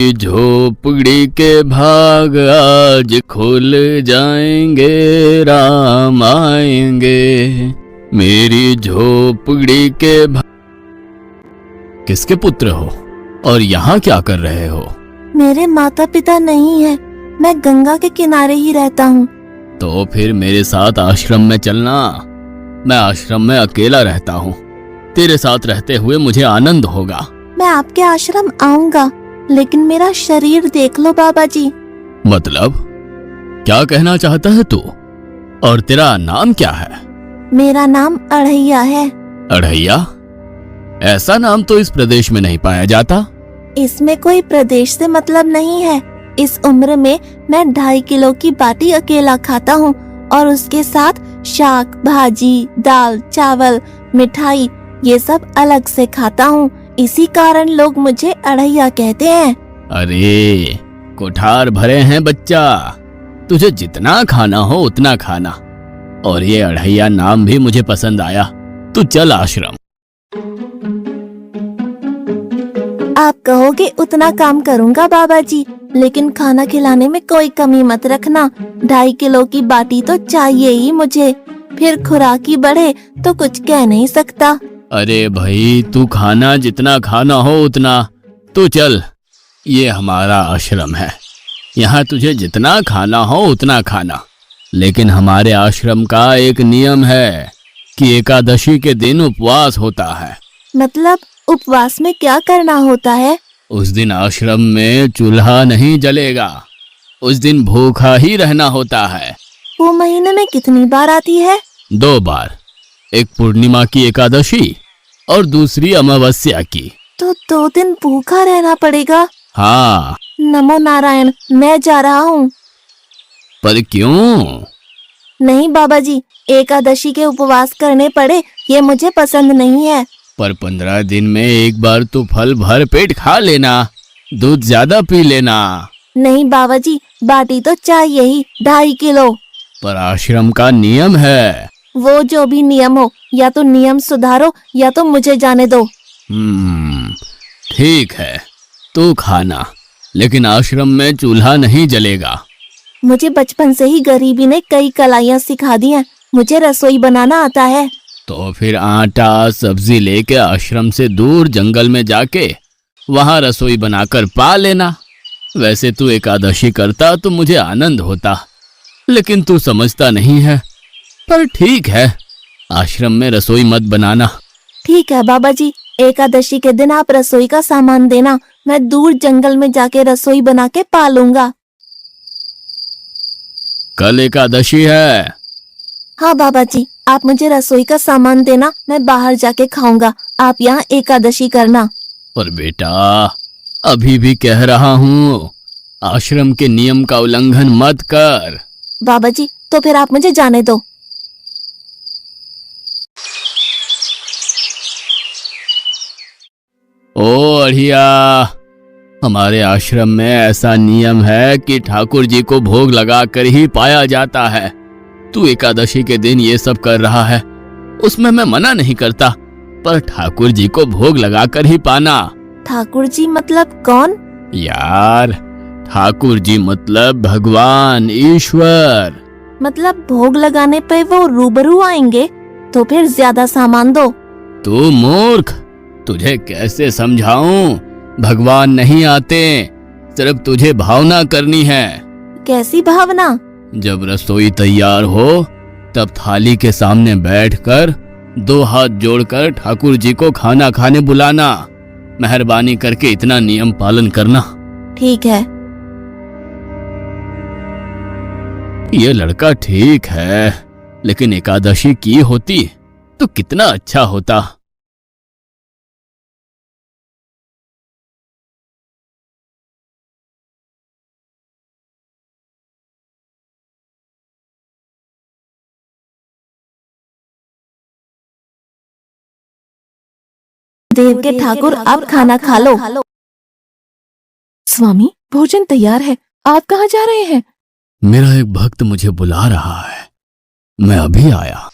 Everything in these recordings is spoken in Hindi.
झोपड़ी के भाग आज खुल जाएंगे, राम आएंगे। मेरी झोपड़ी के किसके पुत्र हो और यहाँ क्या कर रहे हो? मेरे माता पिता नहीं है, मैं गंगा के किनारे ही रहता हूँ। तो फिर मेरे साथ आश्रम में चलना। मैं आश्रम में अकेला रहता हूँ, तेरे साथ रहते हुए मुझे आनंद होगा। मैं आपके आश्रम आऊंगा, लेकिन मेरा शरीर देख लो बाबा जी। मतलब क्या कहना चाहता है तू? और तेरा नाम क्या है? मेरा नाम अढ़ैया है। अढ़ैया? ऐसा नाम तो इस प्रदेश में नहीं पाया जाता। इसमें कोई प्रदेश से मतलब नहीं है। इस उम्र में मैं 2.5 किलो की बाटी अकेला खाता हूँ और उसके साथ शाक, भाजी, दाल, चावल, मिठाई ये सब अलग से खाता हूँ। इसी कारण लोग मुझे अढ़ैया कहते हैं। अरे कोठार भरे हैं बच्चा, तुझे जितना खाना हो उतना खाना। और ये अढ़ैया नाम भी मुझे पसंद आया। तू चल आश्रम। आप कहोगे उतना काम करूँगा बाबा जी, लेकिन खाना खिलाने में कोई कमी मत रखना। 2.5 किलो की बाटी तो चाहिए ही मुझे, फिर खुराकी बढ़े तो कुछ कह नहीं सकता। अरे भाई, तू खाना जितना खाना हो उतना। तू चल, ये हमारा आश्रम है, यहाँ तुझे जितना खाना हो उतना खाना। लेकिन हमारे आश्रम का एक नियम है कि एकादशी के दिन उपवास होता है। मतलब उपवास में क्या करना होता है? उस दिन आश्रम में चूल्हा नहीं जलेगा, उस दिन भूखा ही रहना होता है। वो महीने में कितनी बार आती है? 2 बार, एक पूर्णिमा की एकादशी और दूसरी अमावस्या की। तो 2 दिन भूखा रहना पड़ेगा। हाँ। नमो नारायण, मैं जा रहा हूँ। पर क्यों? नहीं बाबा जी, एकादशी के उपवास करने पड़े ये मुझे पसंद नहीं है। पर 15 दिन में एक बार तो फल भर पेट खा लेना, दूध ज्यादा पी लेना। नहीं बाबा जी, बाटी तो चाहिए ही 2.5 किलो। पर आश्रम का नियम है। वो जो भी नियम हो, या तो नियम सुधारो या तो मुझे जाने दो। ठीक है, तू खाना, लेकिन आश्रम में चूल्हा नहीं जलेगा। मुझे बचपन से ही गरीबी ने कई कलाइयाँ सिखा दी हैं। मुझे रसोई बनाना आता है। तो फिर आटा सब्जी लेके आश्रम से दूर जंगल में जाके वहां रसोई बनाकर पा लेना। वैसे तू एकादशी करता तो मुझे आनंद होता, लेकिन तू समझता नहीं है। पर ठीक है, आश्रम में रसोई मत बनाना। ठीक है बाबा जी, एकादशी के दिन आप रसोई का सामान देना, मैं दूर जंगल में जाके रसोई बना के पा लूंगा। कल एकादशी है। हाँ बाबा जी, आप मुझे रसोई का सामान देना, मैं बाहर जाके खाऊंगा। आप यहाँ एकादशी करना। पर बेटा, अभी भी कह रहा हूँ, आश्रम के नियम का उल्लंघन मत कर। बाबा जी, तो फिर आप मुझे जाने दो। ओ अढ़िया, हमारे आश्रम में ऐसा नियम है कि ठाकुर जी को भोग लगा कर ही पाया जाता है। तू एकादशी के दिन ये सब कर रहा है, उसमें मैं मना नहीं करता, पर ठाकुर जी को भोग लगा कर ही पाना। ठाकुर जी मतलब कौन? यार, ठाकुर जी मतलब भगवान ईश्वर। मतलब भोग लगाने पे वो रूबरू आएंगे? तो फिर ज्यादा सामान दो। तू मूर्ख, तुझे कैसे समझाऊं? भगवान नहीं आते, सिर्फ तुझे भावना करनी है। कैसी भावना? जब रसोई तैयार हो तब थाली के सामने बैठकर 2 हाथ जोड़कर ठाकुर जी को खाना खाने बुलाना। मेहरबानी करके इतना नियम पालन करना। ठीक है। ये लड़का ठीक है, लेकिन एकादशी की होती तो कितना अच्छा होता। देव के ठाकुर, आप खाना खा लो। स्वामी, भोजन तैयार है, आप कहाँ जा रहे हैं? मेरा एक भक्त मुझे बुला रहा है, मैं अभी आया।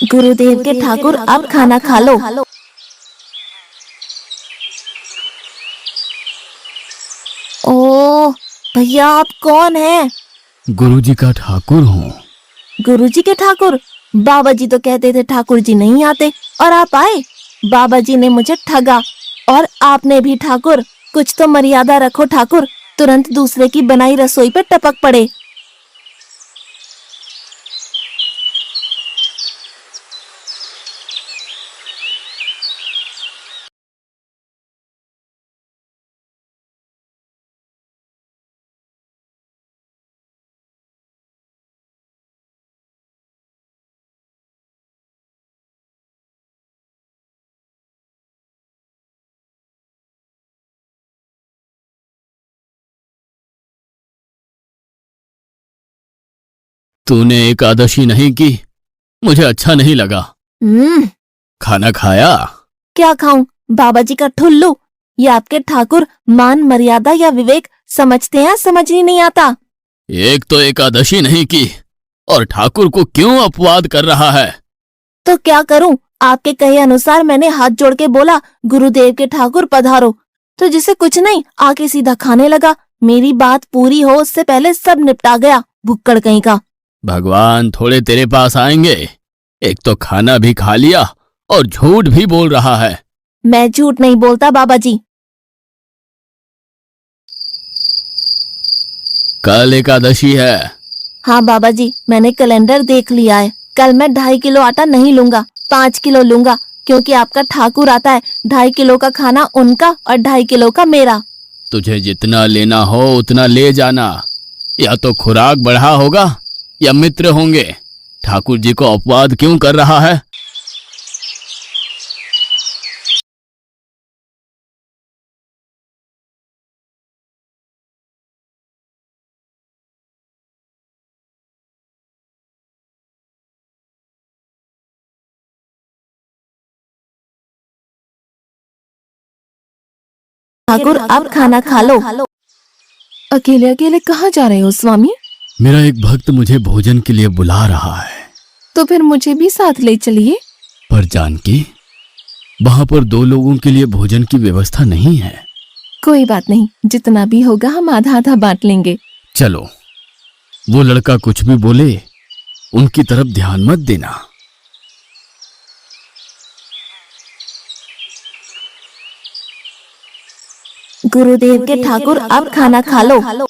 गुरुदेव के ठाकुर, आप खाना खा लो। भैया आप कौन हैं? गुरुजी का ठाकुर हूँ। गुरुजी के ठाकुर? बाबा जी तो कहते थे ठाकुर जी नहीं आते और आप आए। बाबा जी ने मुझे ठगा और आपने भी ठाकुर। कुछ तो मर्यादा रखो ठाकुर, तुरंत दूसरे की बनाई रसोई पे टपक पड़े। तूने एकादशी नहीं की, मुझे अच्छा नहीं लगा। खाना खाया? क्या खाऊं? बाबा जी का ठुल्लू। ये आपके ठाकुर मान मर्यादा या विवेक समझते हैं, समझ ही नहीं आता। एक तो एकादशी नहीं की और ठाकुर को क्यों अपवाद कर रहा है? तो क्या करूं? आपके कहे अनुसार मैंने हाथ जोड़ के बोला गुरुदेव के ठाकुर पधारो, तो जिसे कुछ नहीं आके सीधा खाने लगा। मेरी बात पूरी हो उससे पहले सब निपटा गया, भुक्कड़ कहीं का। भगवान थोड़े तेरे पास आएंगे। एक तो खाना भी खा लिया और झूठ भी बोल रहा है। मैं झूठ नहीं बोलता बाबा जी। कल एकादशी है। हाँ बाबा जी, मैंने कैलेंडर देख लिया है। कल मैं 2.5 किलो आटा नहीं लूंगा, 5 किलो लूंगा, क्योंकि आपका ठाकुर आता है। 2.5 किलो का खाना उनका और 2.5 किलो का मेरा। तुझे जितना लेना हो उतना ले जाना। या तो खुराक बढ़ा होगा या मित्र होंगे। ठाकुर जी को अपवाद क्यों कर रहा है? ठाकुर आप खाना खा लो। अकेले अकेले कहाँ जा रहे हो स्वामी? मेरा एक भक्त मुझे भोजन के लिए बुला रहा है। तो फिर मुझे भी साथ ले चलिए। पर जानकी, वहां पर 2 लोगों के लिए भोजन की व्यवस्था नहीं है। कोई बात नहीं, जितना भी होगा हम आधा आधा बांट लेंगे। चलो, वो लड़का कुछ भी बोले उनकी तरफ ध्यान मत देना। गुरुदेव के ठाकुर आप खाना खा लो।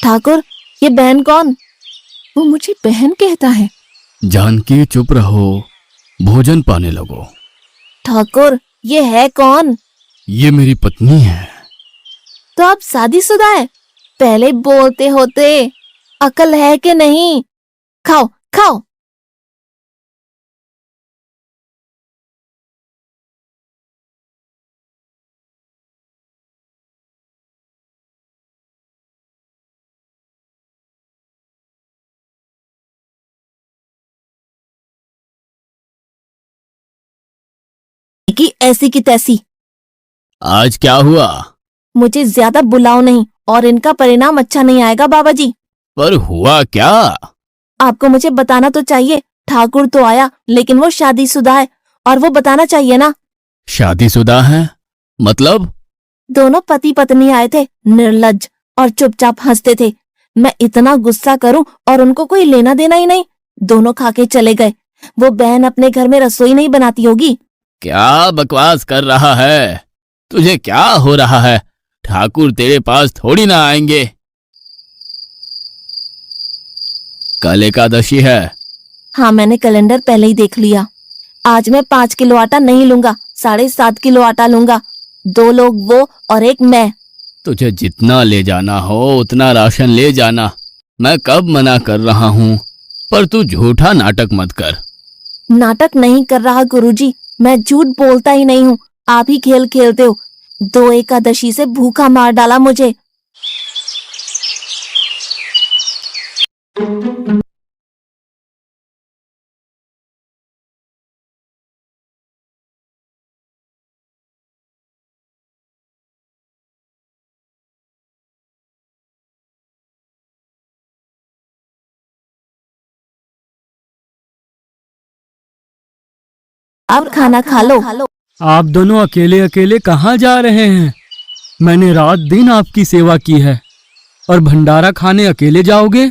ठाकुर ये बहन कौन? वो मुझे बहन कहता है। जानकी चुप रहो, भोजन पाने लगो। ठाकुर ये है कौन? ये मेरी पत्नी है। तो आप शादीशुदा है? पहले बोलते होते। अकल है कि नहीं? खाओ खाओ। की ऐसी की तैसी। आज क्या हुआ? मुझे ज्यादा बुलाओ नहीं और इनका परिणाम अच्छा नहीं आएगा बाबा जी। पर हुआ क्या? आपको मुझे बताना तो चाहिए। ठाकुर तो आया लेकिन वो शादीशुदा है और वो बताना चाहिए ना। शादीशुदा है? मतलब? दोनों पति पत्नी आए थे, निर्लज्ज, और चुपचाप हंसते थे। मैं इतना गुस्सा करूं और उनको कोई लेना देना ही नहीं। दोनों खा के चले गए। वो बहन अपने घर में रसोई नहीं बनाती होगी। क्या बकवास कर रहा है? तुझे क्या हो रहा है? ठाकुर तेरे पास थोड़ी ना आएंगे। कल एकादशी है। हाँ मैंने कैलेंडर पहले ही देख लिया। आज मैं 5 किलो आटा नहीं लूंगा, 7.5 किलो आटा लूंगा। 2 लोग वो और एक मैं। तुझे जितना ले जाना हो उतना राशन ले जाना। मैं कब मना कर रहा हूँ, पर तू झूठा नाटक मत कर। नाटक नहीं कर रहा गुरुजी, मैं झूठ बोलता ही नहीं हूँ। आप ही खेल खेलते हो। 2 एकादशी से भूखा मार डाला मुझे। अब खाना खा लो। आप दोनों अकेले अकेले कहाँ जा रहे हैं? मैंने रात दिन आपकी सेवा की है और भंडारा खाने अकेले जाओगे?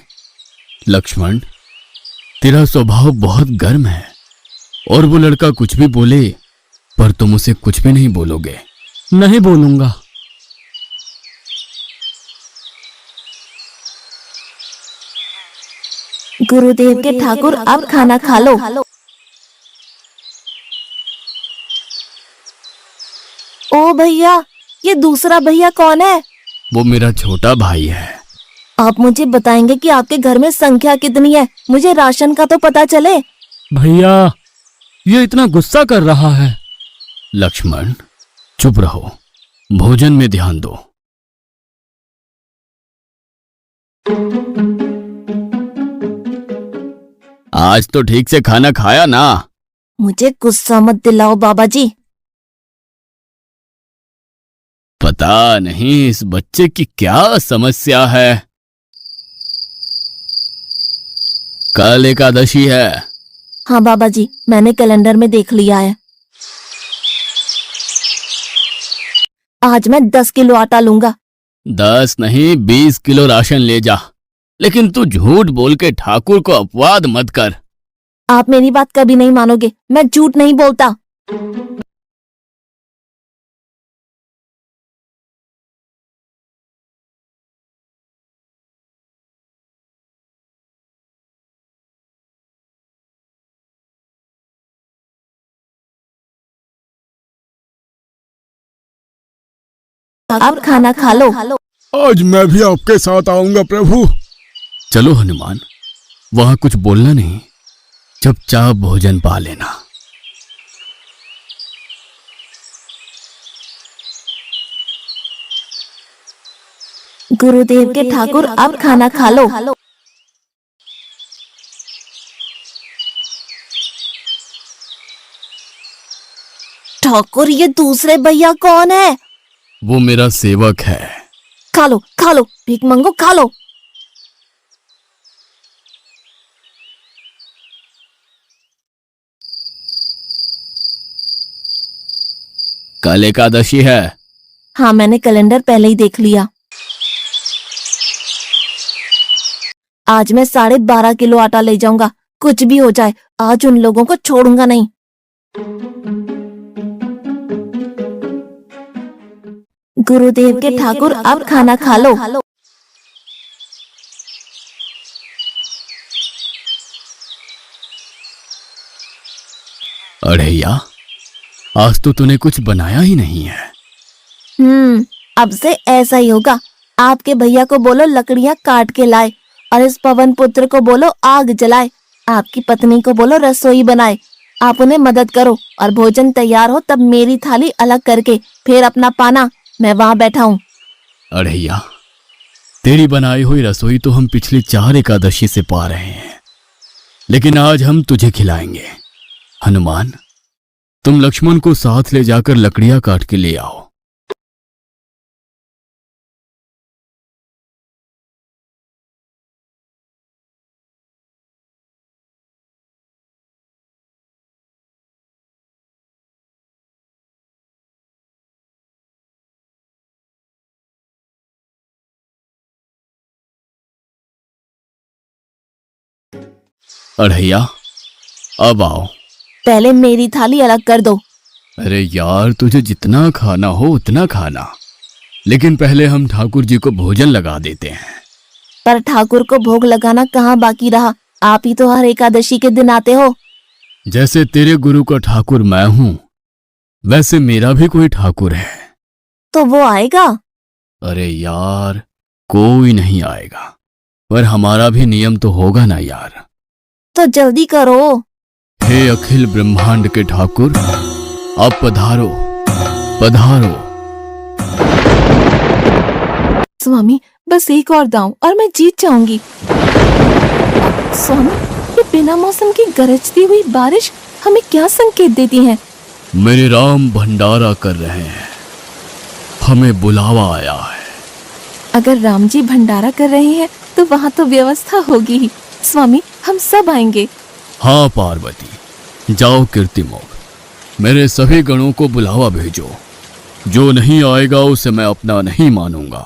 लक्ष्मण, तेरा स्वभाव बहुत गर्म है और वो लड़का कुछ भी बोले पर तुम उसे कुछ भी नहीं बोलोगे। नहीं बोलूंगा। गुरुदेव के ठाकुर, अब खाना खा लो। ओ भैया, ये दूसरा भैया कौन है? वो मेरा छोटा भाई है। आप मुझे बताएंगे कि आपके घर में संख्या कितनी है? मुझे राशन का तो पता चले। भैया, ये इतना गुस्सा कर रहा है। लक्ष्मण, चुप रहो, भोजन में ध्यान दो। आज तो ठीक से खाना खाया ना? मुझे गुस्सा मत दिलाओ बाबा जी। पता नहीं इस बच्चे की क्या समस्या है। कल एकादशी है। हाँ बाबा जी, मैंने कैलेंडर में देख लिया है। आज मैं 10 किलो आटा लूंगा। 10 नहीं 20 किलो राशन ले जा, लेकिन तू झूठ बोल के ठाकुर को अपवाद मत कर। आप मेरी बात कभी नहीं मानोगे, मैं झूठ नहीं बोलता। अब खाना खा लो। आज मैं भी आपके साथ आऊंगा प्रभु। चलो हनुमान, वहां कुछ बोलना नहीं, चुपचाप भोजन पा लेना। गुरुदेव के ठाकुर, अब खाना खा लो। ठाकुर, ये दूसरे भैया कौन है? वो मेरा सेवक है। खा लो, भीख मंगो, खा लो। कल एकादशी है। हाँ, मैंने कैलेंडर पहले ही देख लिया। आज मैं 12.5 किलो आटा ले जाऊंगा, कुछ भी हो जाए, आज उन लोगों को छोड़ूंगा नहीं। गुरुदेव के ठाकुर, अब खाना खा लो। अड़ैया, आज तो तूने कुछ बनाया ही नहीं है। अब से ऐसा ही होगा। आपके भैया को बोलो लकड़ियां काट के लाए और इस पवन पुत्र को बोलो आग जलाए। आपकी पत्नी को बोलो रसोई बनाए। आप उन्हें मदद करो और भोजन तैयार हो तब मेरी थाली अलग करके फिर अपना पाना, मैं वहां बैठा हूँ। अड़ैया, तेरी बनाई हुई रसोई तो हम पिछली 4 एकादशी से पा रहे हैं, लेकिन आज हम तुझे खिलाएंगे। हनुमान, तुम लक्ष्मण को साथ ले जाकर लकड़ियां काट के ले आओ। अड़ैया, अब आओ। पहले मेरी थाली अलग कर दो। अरे यार, तुझे जितना खाना हो उतना खाना, लेकिन पहले हम ठाकुर जी को भोजन लगा देते हैं। पर ठाकुर को भोग लगाना कहाँ बाकी रहा? आप ही तो हर एकादशी के दिन आते हो। जैसे तेरे गुरु का ठाकुर मैं हूं, वैसे मेरा भी कोई ठाकुर है। तो वो आएगा? अरे यार, कोई नहीं आएगा, पर हमारा भी नियम तो होगा ना यार। तो जल्दी करो। हे अखिल ब्रह्मांड के ठाकुर, अब पधारो पधारो। स्वामी, बस एक और दांव और मैं जीत जाऊंगी। स्वामी, ये बिना मौसम की गरजती हुई बारिश हमें क्या संकेत देती है? मेरे राम भंडारा कर रहे हैं, हमें बुलावा आया है। अगर राम जी भंडारा कर रहे हैं तो वहाँ तो व्यवस्था होगी ही। स्वामी, हम सब आएंगे। हाँ पार्वती, जाओ कीर्तिमोग, मेरे सभी गणों को बुलावा भेजो। जो नहीं आएगा उसे मैं अपना नहीं मानूंगा।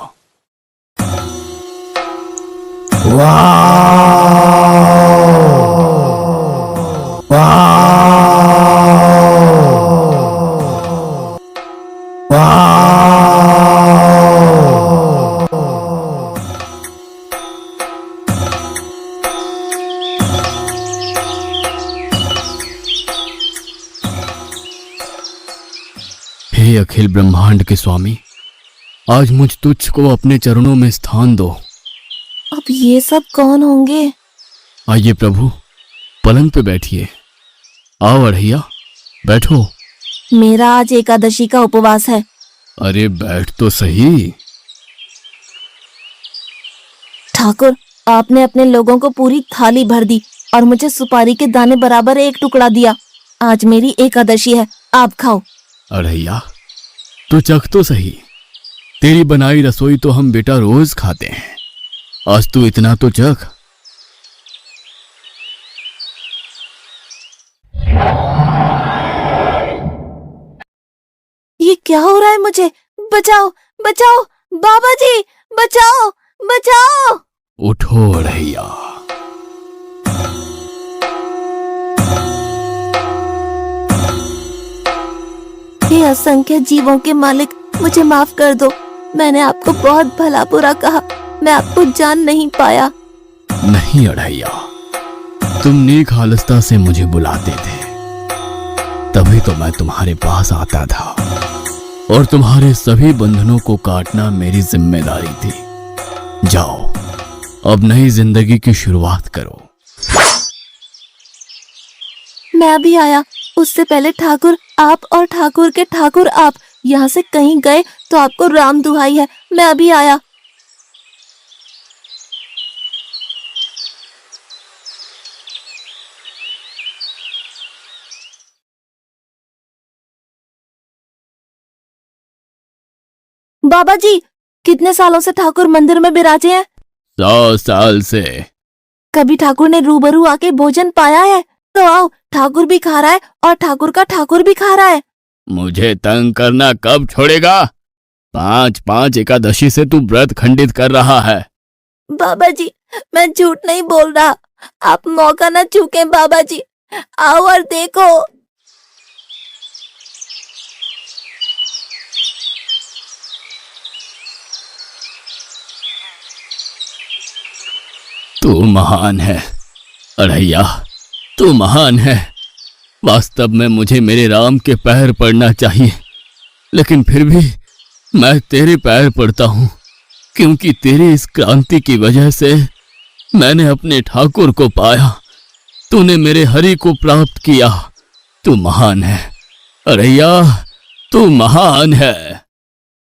हे अखिल ब्रह्मांड के स्वामी, आज मुझ तुच्छ को अपने चरणों में स्थान दो। अब ये सब कौन होंगे? आइए प्रभु, पलंग पे बैठिए। आओ अढ़ैया, बैठो। मेरा आज एकादशी का उपवास है। अरे बैठ तो सही। ठाकुर, आपने अपने लोगों को पूरी थाली भर दी और मुझे सुपारी के दाने बराबर एक टुकड़ा दिया। आज मेरी एकादशी है, आप खाओ। अढ़ैया, तू चख तो सही। तेरी बनाई रसोई तो हम बेटा रोज खाते हैं, आज तू इतना तो चख। ये क्या हो रहा है मुझे? बचाओ बचाओ, बाबा जी बचाओ बचाओ। उठो अढ़ैया। हे असंख्य जीवों के मालिक, मुझे माफ कर दो। मैंने आपको बहुत भला बुरा कहा, मैं आपको जान नहीं पाया। नहीं अढ़ैया, तुम नेक हालस्ता से मुझे बुलाते थे, तभी तो मैं तुम्हारे पास आता था, और तुम्हारे सभी बंधनों को काटना मेरी जिम्मेदारी थी। जाओ, अब नई जिंदगी की शुरुआत करो। मैं अभी आया। उससे पहले ठाकुर आप और ठाकुर के ठाकुर आप यहाँ से कहीं गए तो आपको राम दुहाई है, मैं अभी आया। बाबा जी, कितने सालों से ठाकुर मंदिर में विराजे हैं? 100 साल से। कभी ठाकुर ने रूबरू आके भोजन पाया है? तो आओ, ठाकुर भी खा रहा है और ठाकुर का ठाकुर भी खा रहा है। मुझे तंग करना कब छोड़ेगा? 5-5 एकादशी से तू व्रत खंडित कर रहा है। बाबा जी, मैं झूठ नहीं बोल रहा, आप मौका न चूकें बाबा जी, आओ और देखो। तू महान है अढ़ैया, तू महान है। वास्तव में मुझे मेरे राम के पैर पड़ना चाहिए, लेकिन फिर भी मैं तेरे पैर पड़ता हूँ, क्योंकि तेरी इस क्रांति की वजह से मैंने अपने ठाकुर को पाया। तूने मेरे हरि को प्राप्त किया। तू महान है अढ़ैया, तू महान है।